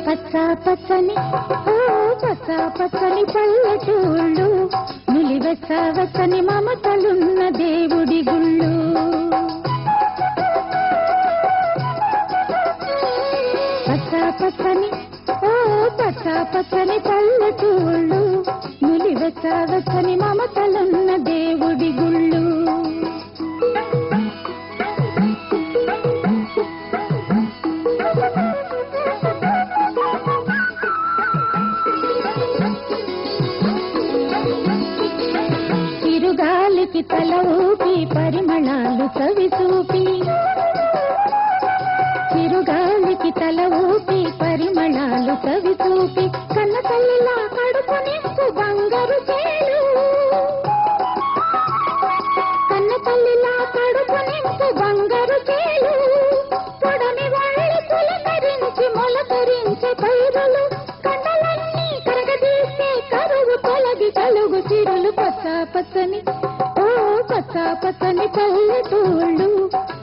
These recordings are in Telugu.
పచ్చ పచ్చని పచ్చ పచ్చని పల్లెటూళ్ళు, నిలివెచ్చ వెచ్చని మమతలున్న దేవుడి గుళ్ళు. పచ్చ పచ్చని పచ్చ పచ్చని పల్లెటూళ్ళు, నిలివెచ్చ వెచ్చని మమతలున్న దేవుడి గుళ్ళు. తిరుగాలికి తల ఊపి పరిమళాలు చవిచూపి, తిరుగాలికి తల ఊపి పరిమళాలు చవిచూపి, కన్న తల్లిలా కడుపు నింపు బంగారు చేలు, కన్న తల్లిలా కడుపు నింపు బంగారు చేలు, పొడని వాళ్ళి పులకరించి మొలకరించే పైరులు, కండలన్నీ కరగదీసే కరువు తొలగి కలుగు చిరులు. పచ్చ పచ్చని పచ్చ పచ్చని పల్లెటూళ్ళు,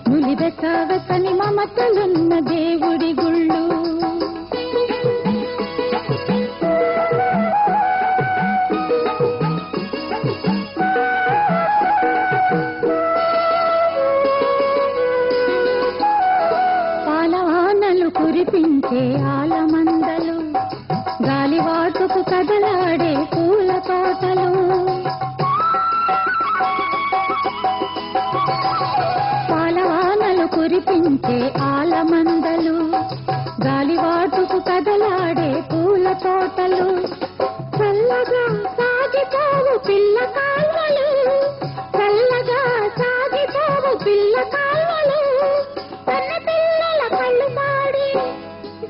నులివెచ్చ వెచ్చని మమతలున్న దేవుడి గుళ్ళు. పాలవానలు కురిపించే ఆలమందలు, గాలివాటుకు కదలాడే పూల తోటలు, పాలవానలు కురిపించే ఆలమందలు, గాలివాటుకు కదలాడే పూల తోటలు, చల్లగా సాగిపోవు పిల్ల కాల్వలు, చల్లగా సాగిపోవు పిల్ల కాల్వలు, కన్న పిల్లల కళ్ళు పాడి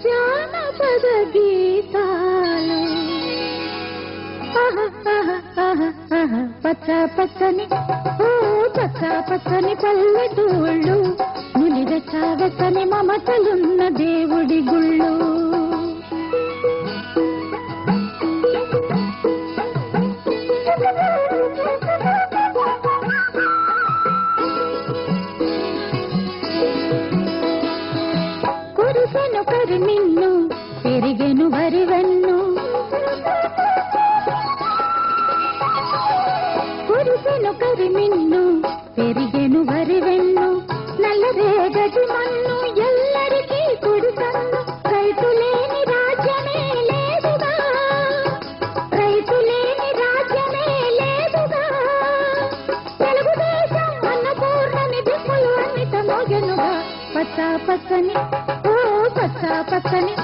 జానపద గీతాలు. పచ్చ పచ్చని పచ్చ పచ్చని పల్లెటూళ్ళు, నిలివెచ్చ వెచ్చని మమతలున్న దేవుడి గుళ్ళు. కురిసెను కరిమిన్ను పెరిగెను వరివెన్ను, కురిసెను కరిమిన్ను పెరిగెను వరివెన్ను, నల్లరేగడి మన్ను ఎల్లరికీ కుడిసన్ను, రైతు లేని రాజ్యమే లేదుగా, రైతు లేని రాజ్యమే లేదుగా, తెలుగుదేశం అన్నపూర్ణని దిక్కులు అన్నిట మోగెనుగా. పచ్చ పచ్చని పచ్చ పచ్చని